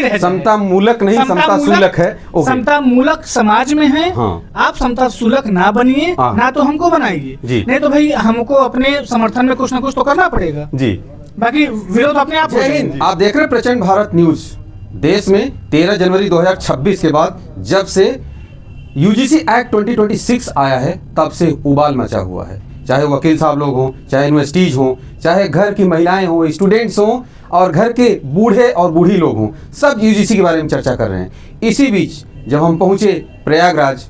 रह जाए। समता मूलक नहीं, समता सुलक है। समता मूलक समाज में है। आप समता सुलक ना बनिए, ना तो हमको बनाइए, नहीं तो भाई हमको अपने समर्थन में कुछ ना कुछ तो करना पड़ेगा जी। बाकी विरोध अपने आप। आप देख रहे प्रचंड भारत न्यूज। देश में 13 जनवरी 2026 के बाद जब से यूजीसी एक्ट 2026 आया है तब से उबाल मचा हुआ है। चाहे वकील साहब लोग हों, चाहे यूनिवर्सिटीज हों, चाहे घर की महिलाएं हों, स्टूडेंट्स हों और घर के बूढ़े और बूढ़ी लोग हों, सब यूजीसी के बारे में चर्चा कर रहे हैं। इसी बीच जब हम पहुंचे प्रयागराज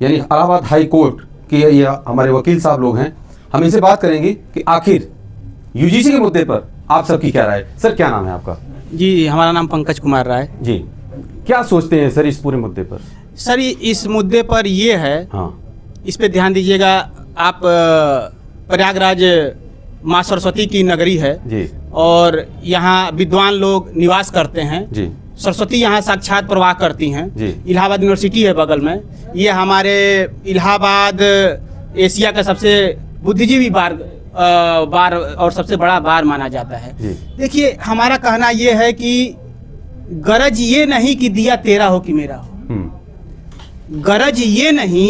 यानी इलाहाबाद हाई कोर्ट के ये हमारे वकील साहब लोग हैं, हम इनसे बात करेंगे कि आखिर यूजीसी के मुद्दे पर आप सबकी क्या राय। सर क्या नाम है आपका? जी, हमारा नाम पंकज कुमार राय जी। क्या सोचते हैं सर इस पूरे मुद्दे पर? सर इस मुद्दे पर ये है, इस पे ध्यान दीजिएगा आप। प्रयागराज माँ सरस्वती की नगरी है जी, और यहाँ विद्वान लोग निवास करते हैं जी। सरस्वती यहाँ साक्षात प्रवाह करती हैं जी। इलाहाबाद यूनिवर्सिटी है बगल में। ये हमारे इलाहाबाद एशिया का सबसे बुद्धिजीवी बार और सबसे बड़ा बार माना जाता है। देखिए, हमारा कहना ये है कि गरज ये नहीं कि दिया तेरा हो कि मेरा हो, गरज ये नहीं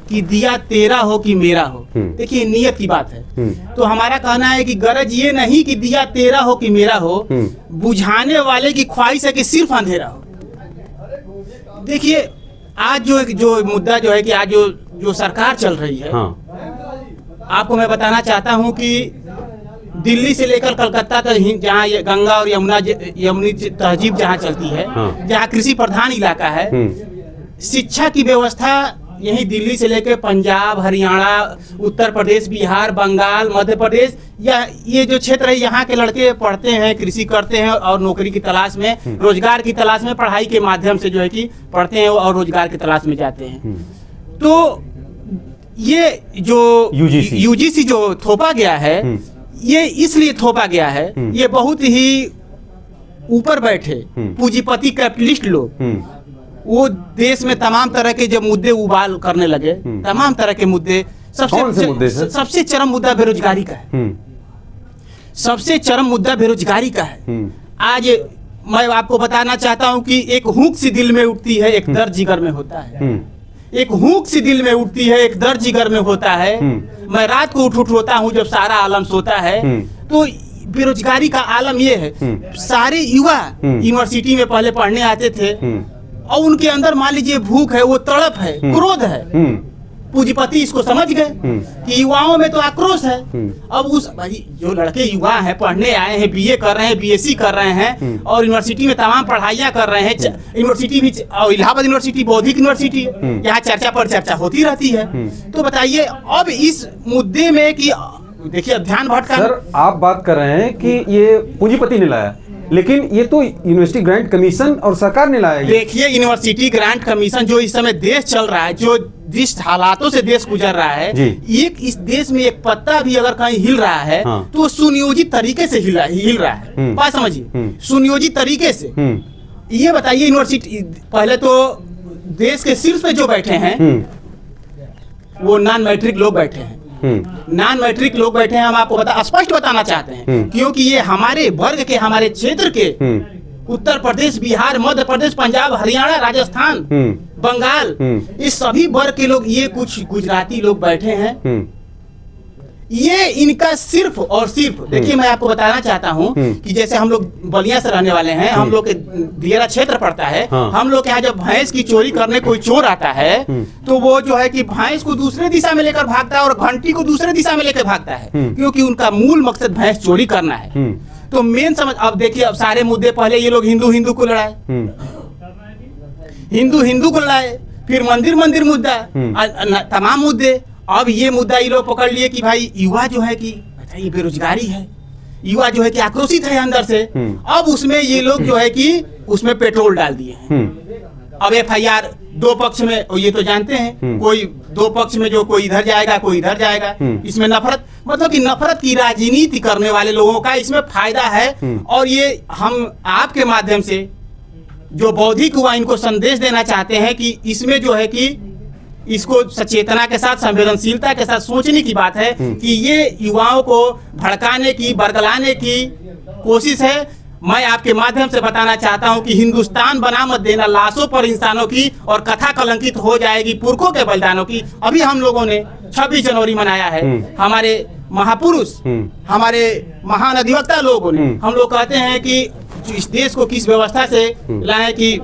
कि दिया तेरा हो कि मेरा हो। देखिए, नियत की बात है। तो हमारा कहना है कि गरज ये नहीं कि दिया तेरा हो कि मेरा हो, बुझाने वाले की ख्वाहिश है कि सिर्फ अंधेरा हो। देखिए, आज जो मुद्दा जो है कि आज जो सरकार चल रही है, आपको मैं बताना चाहता हूं कि दिल्ली से लेकर कलकत्ता तक जहाँ गंगा और यमुनी तहजीब जहाँ चलती है, जहाँ कृषि प्रधान इलाका है, शिक्षा की व्यवस्था यही दिल्ली से लेकर पंजाब, हरियाणा, उत्तर प्रदेश, बिहार, बंगाल, मध्य प्रदेश, या ये जो क्षेत्र है, यहाँ के लड़के पढ़ते हैं, कृषि करते हैं और नौकरी की तलाश में, रोजगार की तलाश में, पढ़ाई के माध्यम से जो है कि पढ़ते हैं और रोजगार की तलाश में जाते हैं। तो ये जो यूजीसी जो थोपा गया है, ये इसलिए थोपा गया है, ये बहुत ही ऊपर बैठे पूंजीपति कैपिटलिस्ट लोग, वो देश में तमाम तरह के जब मुद्दे उबाल करने लगे, तमाम तरह के मुद्दे, सबसे चरम मुद्दा बेरोजगारी का है। सबसे चरम मुद्दा बेरोजगारी का है। आज मैं आपको बताना चाहता हूं कि एक हुक सी दिल में उठती है, एक दर्द जिगर में होता है। एक हुक सी दिल में उठती है, एक दर्द जिगर में होता है। मैं रात को उठ रोता हूँ जब सारा आलम सोता है। तो बेरोजगारी का आलम ये है, सारे युवा यूनिवर्सिटी में पहले पढ़ने आते थे और उनके अंदर मान लीजिए भूख है, वो तड़प है, क्रोध है। पूंजीपति इसको समझ गए कि युवाओं में तो आक्रोश है। अब उस भाई जो लड़के युवा हैं, पढ़ने आए हैं, बीए कर रहे हैं, बीएससी कर रहे हैं और यूनिवर्सिटी में तमाम पढ़ाइयाँ कर रहे हैं। यूनिवर्सिटी भी, और इलाहाबाद यूनिवर्सिटी बौद्धिक यूनिवर्सिटी है, यहाँ चर्चा पर चर्चा होती रहती है। तो बताइए अब इस मुद्दे में कि देखिए ध्यान भटका। सर आप बात कर रहे हैं कि ये पूंजीपति ने लाया, लेकिन ये तो यूनिवर्सिटी ग्रांट कमीशन और सरकार ने लाया। देखिए, यूनिवर्सिटी ग्रांट कमीशन जो इस समय देश चल रहा है, जो जिस हालातों से देश गुजर रहा है, एक इस देश में एक पत्ता भी अगर कहीं हिल रहा है तो सुनियोजित तरीके से हिल रहा है। बात समझिए, सुनियोजित तरीके से। ये बताइए, यूनिवर्सिटी पहले तो देश के शीर्ष पे जो बैठे हैं वो नॉन मैट्रिक लोग बैठे हैं। नॉन मैट्रिक लोग बैठे हैं। हम आपको स्पष्ट बताना चाहते हैं, क्योंकि ये हमारे वर्ग के, हमारे क्षेत्र के, उत्तर प्रदेश, बिहार, मध्य प्रदेश, पंजाब, हरियाणा, राजस्थान, बंगाल, इस सभी वर्ग के लोग, ये कुछ गुजराती लोग बैठे हैं। ये इनका सिर्फ और सिर्फ, देखिए मैं आपको बताना चाहता हूँ कि जैसे हम लोग बलिया से रहने वाले हैं, हम लोग के दियरा क्षेत्र पड़ता है। हम लोग के यहाँ जब भैंस की चोरी करने कोई चोर आता है तो वो जो है कि भैंस को दूसरे दिशा में लेकर भागता है और घंटी को दूसरे दिशा में लेकर भागता है, क्योंकि उनका मूल मकसद भैंस चोरी करना है। तो मेन समझ, अब देखिए, अब सारे मुद्दे पहले ये लोग हिंदू को लड़ाए, हिंदू को लड़ाए, फिर मंदिर मुद्दा, तमाम मुद्दे। अब ये मुद्दा ये लोग पकड़ लिए कि भाई युवा जो है कि ये बेरोजगारी है, युवा जो है कि आक्रोशित है अंदर से। अब उसमें ये लोग जो है कि उसमें पेट्रोल डाल दिए हैं। अब एफआईआर दो पक्ष में, ये तो जानते हैं, कोई दो पक्ष में, जो कोई इधर जाएगा कोई इधर जाएगा। इसमें नफरत, मतलब कि नफरत की राजनीति करने वाले लोगों का इसमें फायदा है। और ये हम आपके माध्यम से जो बौद्धिक युवा, इनको संदेश देना चाहते हैं कि इसमें जो है कि इसको सचेतना के साथ, संवेदनशीलता के साथ सोचने की बात है कि ये युवाओं को भड़काने की, बरगलाने की कोशिश है। मैं आपके माध्यम से बताना चाहता हूं कि हिंदुस्तान बना मत देना, लाशों पर इंसानों की और कथा कलंकित हो जाएगी पुरखों के बलिदानों की। अभी हम लोगों ने 26 जनवरी मनाया है, हमारे महापुरुष, हमारे महान अधिवक्ता लोगों ने, हम लोग कहते हैं कि इस देश को किस व्यवस्था से लाए, कि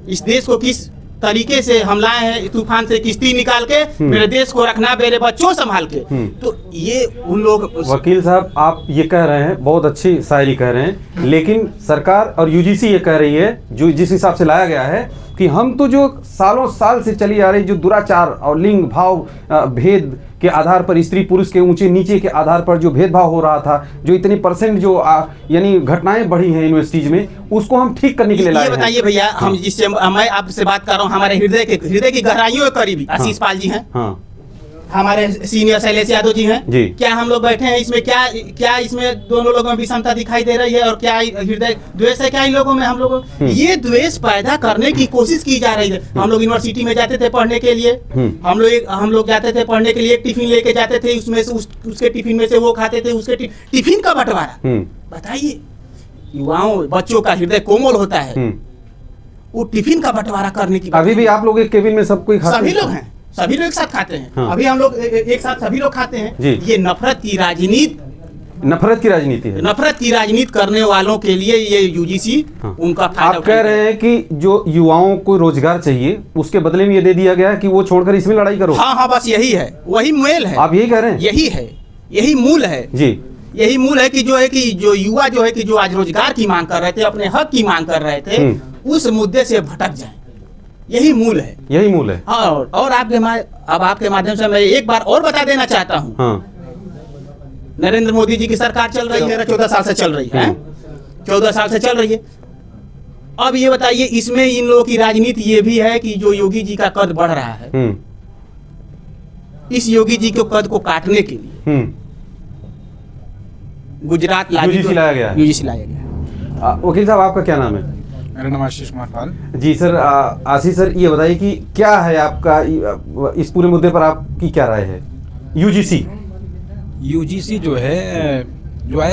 इस देश को किस तरीके से हम लाए हैं, तूफान से किश्ती निकाल के मेरे देश को रखना, मेरे बच्चों संभाल के। तो ये उन लोग। वकील साहब, आप ये कह रहे हैं, बहुत अच्छी शायरी कह रहे हैं, लेकिन सरकार और यूजीसी ये कह रही है, जो जिस हिसाब से लाया गया है, कि हम तो जो सालों साल से चली आ रही जो दुराचार और लिंग भाव भेद के आधार पर, स्त्री पुरुष के ऊंचे नीचे के आधार पर जो भेदभाव हो रहा था, जो इतनी परसेंट जो यानी घटनाएं बढ़ी हैं यूनिवर्सिटीज में, उसको हम ठीक करने के लिए लाए हैं। ये बताइए भैया, हम जिससे मैं आपसे बात कर रहा हूँ, हमारे हृदय की गहराइयों के करीबी आशीष पाल जी हैं, हमारे सीनियर शैलेश यादव जी हैं जी। क्या हम लोग बैठे हैं इसमें, क्या इसमें दोनों लोगों में विषमता दिखाई दे रही है, और क्या हृदय द्वेष है क्या इन लोगों में? हम लोग ये द्वेष पैदा करने की कोशिश की जा रही है। हम लोग यूनिवर्सिटी में जाते थे पढ़ने के लिए, हम लोग जाते थे पढ़ने के लिए, एक टिफिन लेके जाते थे, उसमें से उसके टिफिन में से वो खाते थे, उसके टिफिन का बंटवारा। बताइए, युवाओं बच्चों का हृदय कोमल होता है, वो टिफिन का बंटवारा करने की। अभी भी आप लोग एक केबिन में सब कोई खाते हैं? सभी लोग हैं, सभी लोग एक साथ खाते हैं। हाँ। अभी हम लोग एक साथ सभी लोग खाते हैं। ये नफरत की राजनीति है। नफरत की राजनीति करने वालों के लिए ये यूजीसी उनका फायदा। आप कह रहे हैं कि जो युवाओं को रोजगार चाहिए, उसके बदले में ये दे दिया गया है कि वो छोड़कर इसमें लड़ाई करो। हाँ, बस यही है, वही मूल है। आप यही कह रहे हैं? यही है, यही मूल है जी। यही मूल है कि जो युवा जो है कि जो आज रोजगार की मांग कर रहे थे, अपने हक की मांग कर रहे थे, उस मुद्दे से भटक जाए। यही मूल है, यही मूल है। और आपके माध्यम से मैं एक बार और बता देना चाहता हूँ, नरेंद्र मोदी जी की सरकार चल रही है, 14 साल से चल रही है, 14 साल से चल रही है। अब ये बताइए, इसमें इन लोगों की राजनीति ये भी है कि जो योगी जी का कद बढ़ रहा है, इस योगी जी के कद को काटने के लिए गुजरात यूजीसी लाया गया। वकील साहब, आपका क्या नाम है? मेरा नाम आशीष कुमार पाल जी। सर, आशीष सर, ये बताइए कि क्या है आपका इस पूरे मुद्दे पर आपकी क्या राय है? यूजीसी जो है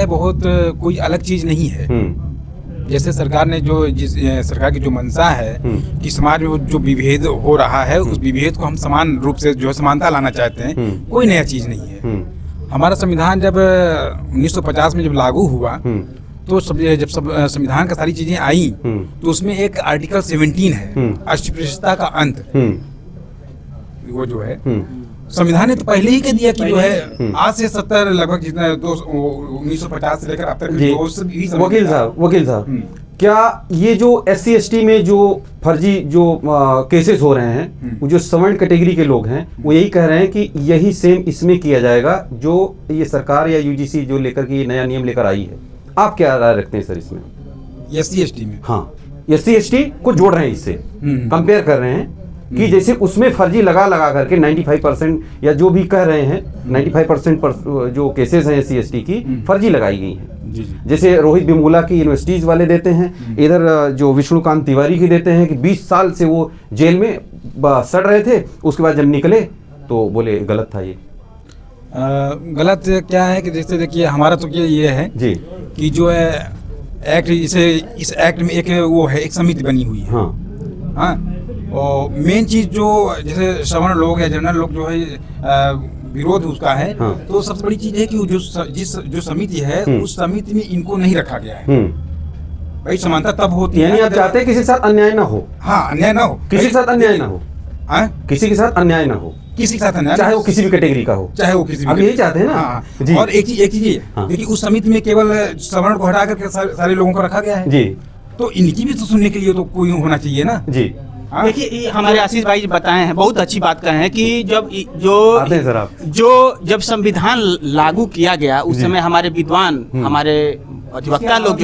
बहुत कोई अलग चीज नहीं है। जैसे सरकार ने सरकार की जो मंशा है कि समाज में जो विभेद हो रहा है, उस विभेद को हम समान रूप से जो समानता लाना चाहते हैं, कोई नया चीज नहीं है। हमारा संविधान जब 1950 में जब लागू हुआ, तो जब संविधान का सारी चीजें आई, तो उसमें एक आर्टिकल 17 है, अस्पृश्यता का अंत। वो जो है संविधान ने तो पहले ही कह दिया कि जो है आज से 70 लगभग जितना 1950 से लेकर अब तक। वकील साहब, क्या ये जो SC/ST में जो फर्जी जो केसेस हो रहे हैं, वो जो सवर्ण कैटेगरी के लोग हैं, वो यही कह रहे हैं कि यही सेम इसमें किया जाएगा जो ये सरकार या यूजीसी जो लेकर के ये नया नियम लेकर आई है। आप क्या राय रखते हैं सर इसमें? SC/ST में? हाँ, SC/ST को जोड़ रहे हैं, इससे कंपेयर कर रहे हैं कि जैसे उसमें फर्जी लगा करके 95% या जो भी कह रहे हैं 95% पर जो केसेस हैं SC/ST की फर्जी लगाई गई हैं। जैसे रोहित बिमूला की यूनिवर्सिटीज वाले देते हैं, इधर जो विष्णुकांत तिवारी की देते हैं कि 20 साल से वो जेल में सड़ रहे थे, उसके बाद जब निकले तो बोले गलत था। ये गलत क्या है कि जैसे देखिए, हमारा तो ये है जी कि जो है एक्ट, इस एक्ट में एक वो है, एक समिति बनी हुई है। हाँ, और मेन चीज जो जैसे सवर्ण लोग या जनरल लोग जो है विरोध उसका है, तो सबसे बड़ी चीज है कि जो समिति है, उस समिति में इनको नहीं रखा गया है। भाई, समानता तब होती है, आप चाहते हैं किसी के साथ अन्याय ना हो। हाँ, अन्याय ना हो, किसी के साथ अन्याय ना हो, किसी के साथ अन्याय ना हो, किसी के साथ अन्याय, चाहे वो किसी भी कैटेगरी का हो, चाहे वो किसी भी, आप यही चाहते हैं ना। और एक चीज देखिए, उस समिति में केवल सवर्ण को हटा करके सारे लोगों को रखा गया है जी। तो इनकी भी तो सुनने के लिए तो कोई होना चाहिए ना जी। देखिए, हमारे आशीष भाई जी बताए हैं, बहुत अच्छी बात कहे हैं कि जब संविधान लागू किया गया, उस समय हमारे विद्वान, हमारे अधिवक्ता लोग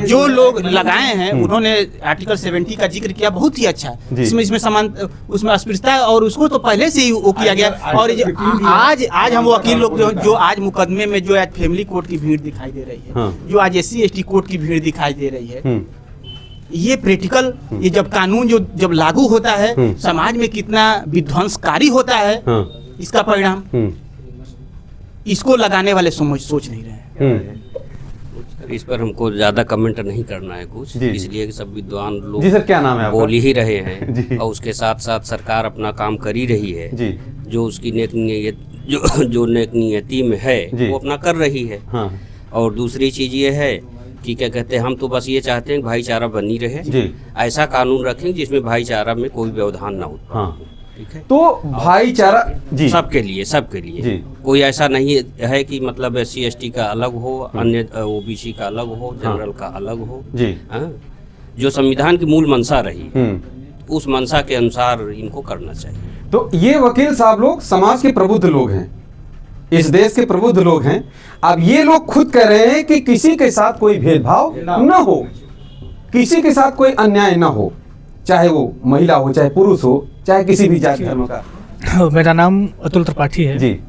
जो लोग लगाए हैं, उन्होंने आर्टिकल 70 का जिक्र किया, बहुत ही अच्छा। इसमें समान, उसमें अस्पृश्यता, और उसको तो पहले से ही वो किया गया। और आज हम वकील लोग जो आज मुकदमे में जो आज फैमिली कोर्ट की भीड़ दिखाई दे रही है, जो आज SC/ST कोर्ट की भीड़ दिखाई दे रही है, ये प्रैक्टिकल, ये जब कानून जब लागू होता है, समाज में कितना विध्वंसकारी होता है, इसका परिणाम इसको लगाने वाले सोच नहीं रहे हैं। इस पर हमको ज़्यादा कमेंट नहीं करना है कुछ, इसलिए कि सब विद्वान लोग जी सर, क्या नाम है आपका? बोल ही रहे हैं और उसके साथ साथ सरकार अपना काम कर ही रही है जी। जो उसकी नेक नियत जो नेक नियति में है वो अपना कर रही है। हाँ। और दूसरी चीज़ ये है कि क्या कहते हैं, हम तो बस ये चाहते हैं भाईचारा बनी रहे जी। ऐसा कानून रखें जिसमें भाईचारा में कोई व्यवधान ना हो। हाँ। ठीक है, तो भाईचारा जी सबके लिए जी। कोई ऐसा नहीं है कि मतलब SC ST का अलग हो, अन्य OBC का अलग हो, जनरल का अलग हो जी। जो संविधान की मूल मंशा रही उस मंशा के अनुसार इनको करना चाहिए। तो ये वकील साहब लोग समाज के प्रबुद्ध लोग हैं, इस देश के प्रबुद्ध लोग हैं। अब ये लोग खुद कह रहे हैं कि किसी के साथ कोई भेदभाव न हो, किसी के साथ कोई अन्याय न हो, चाहे वो महिला हो, चाहे पुरुष हो, चाहे किसी भी जाति धर्म का। मेरा नाम अतुल त्रिपाठी है जी।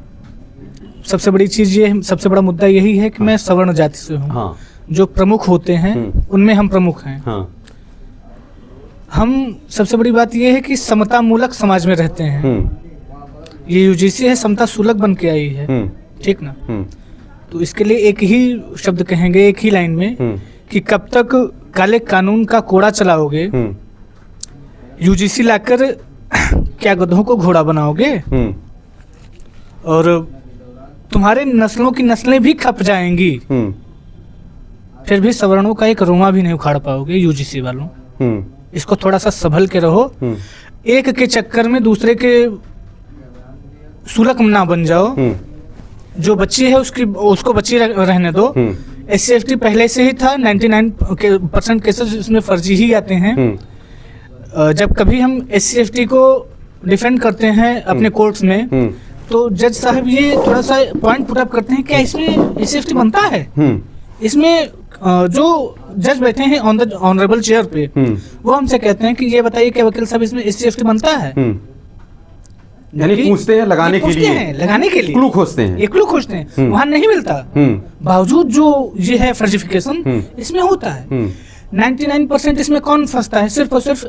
सबसे बड़ी चीज ये, सबसे बड़ा मुद्दा यही है कि मैं सवर्ण जाति से हूँ। हाँ। जो प्रमुख होते हैं उनमें हम प्रमुख हैं। हाँ। हम सबसे बड़ी बात यह है कि समता मूलक समाज में रहते हैं। ये UGC है, समता सुलभ बन के आई है, ठीक ना। तो इसके लिए एक ही शब्द कहेंगे, एक ही लाइन में, कि कब तक काले कानून का कोड़ा चलाओगे, UGC लाकर क्या गधों को घोड़ा बनाओगे, और तुम्हारे नस्लों की नस्लें भी खप जाएंगी, फिर भी सवर्णों का एक रोमा भी नहीं उखाड़ पाओगे UGC वालों। इसको थोड़ा सा संभल के रहो, एक के चक्कर में दूसरे के सुलक ना बन जाओ। जो बच्ची है उसको बच्ची रहने दो। SC ST पहले से ही था, 99% केसेस इसमें फर्जी ही आते हैं। जब कभी हम SC ST को डिफेंड करते हैं अपने कोर्ट्स में, तो जज साहब ये थोड़ा सा पॉइंट पुट अप करते हैं, क्या इसमें SC ST बनता है? इसमें जो जज बैठे हैं ऑन द ऑनरेबल चेयर पे, वो हमसे कहते हैं कि ये बताइए क्या वकील साहब इसमें SC ST बनता है? यानी पूछते हैं लगाने के लिए क्लू खोजते हैं, एक क्लू खोजते हैं, वहां नहीं मिलता। बावजूद जो ये है फर्जिफिकेशन इसमें होता है। 99% इसमें कौन फंसता है? सिर्फ और सिर्फ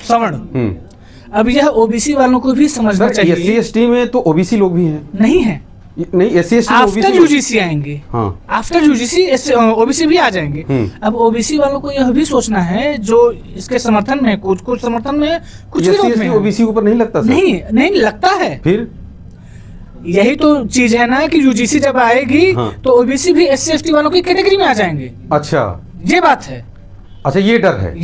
सवर्ण। अब यह OBC वालों को भी समझना चाहिए। SC ST में तो OBC लोग भी हैं? नहीं है, नहीं, SC ST आफ्टर UGC आएंगे। हाँ। आफ्टर UGC OBC भी आ जाएंगे। अब OBC वालों को यह भी सोचना है, जो इसके समर्थन में कुछ समर्थन में, कुछ विरोध में। OBC ऊपर नहीं लगता सर? नहीं लगता है। फिर यही तो चीज है ना कि UGC जब आएगी तो OBC भी SC ST वालों की कैटेगरी में आ जाएंगे। अच्छा, ये बात है। अच्छा, ये डर है,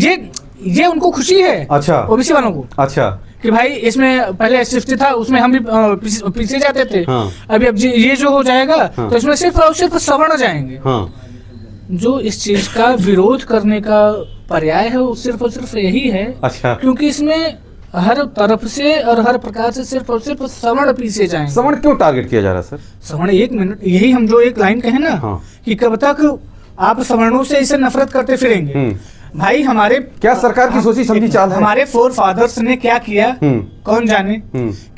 ये उनको खुशी है। अच्छा, OBC वालों को। अच्छा, कि भाई इसमें पहले SC ST था, उसमें हम भी पीछे जाते थे। हाँ। अब ये जो हो जाएगा तो इसमें सिर्फ और सिर्फ सवर्ण जाएंगे। हाँ। जो इस चीज का विरोध करने का पर्याय है वो सिर्फ और सिर्फ यही है। अच्छा। क्योंकि इसमें हर तरफ से और हर प्रकार से सिर्फ और सिर्फ सवर्ण पीछे जाएंगे। सवर्ण क्यों टारगेट किया जा रहा है सर? सवर्ण, एक मिनट, यही हम जो एक लाइन कहे ना, कि कब तक आप सवर्णों से इसे नफरत करते फिरेंगे। भाई हमारे क्या सरकार की सोची समझी चाल है? हमारे फोर फादर्स ने क्या किया कौन जाने,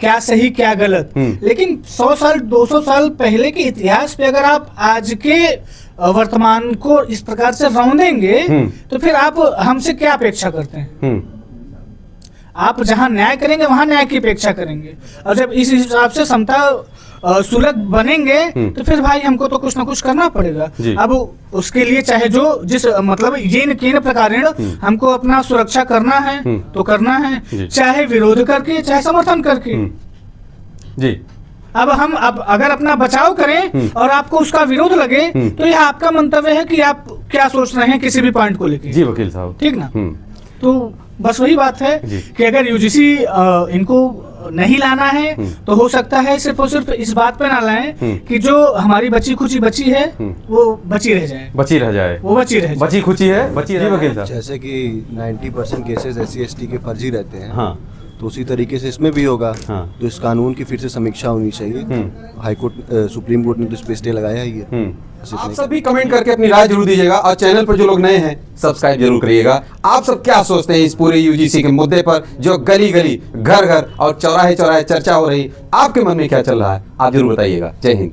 क्या सही क्या गलत। लेकिन 100 साल 200 साल पहले के इतिहास पे अगर आप आज के वर्तमान को इस प्रकार से रौंदेंगे तो फिर आप हमसे क्या अपेक्षा करते हैं? आप जहां न्याय करेंगे वहां न्याय की अपेक्षा करेंगे, और जब इस हिसाब से समता सुलभ बनेंगे तो फिर भाई हमको तो कुछ ना कुछ करना पड़ेगा। अब उसके लिए चाहे जो जिस मतलब ये केन प्रकारेण हमको अपना सुरक्षा करना है तो करना है, चाहे विरोध करके चाहे समर्थन करके। जी, अब अगर अपना बचाव करें और आपको उसका विरोध लगे तो यह आपका मंतव्य है कि आप क्या सोच रहे हैं किसी भी पॉइंट को लेकर। जी वकील साहब, ठीक ना। तो बस वही बात है कि अगर UGC इनको नहीं लाना है तो हो सकता है सिर्फ और सिर्फ इस बात पे ना लाएं कि जो हमारी बची खुची बची है वो बची रह जाए, वो बची रह जाए, बची खुची है बची रह जाए। जैसे कि 90% केसेस SC ST के फर्जी रहते हैं, हाँ, तो उसी तरीके से इसमें भी होगा। हाँ। तो इस कानून की फिर से समीक्षा होनी चाहिए। हाई कोर्ट सुप्रीम कोर्ट ने तो इस पे स्टे लगाया ही है। आप सभी कमेंट करके अपनी राय जरूर दीजिएगा, और चैनल पर जो लोग नए हैं सब्सक्राइब जरूर करिएगा। आप सब क्या सोचते हैं इस पूरे UGC के मुद्दे पर, जो गली गली घर घर और चौराहे चौराहे चर्चा हो रही, आपके मन में क्या चल रहा है आप जरूर बताइएगा। जय हिंद।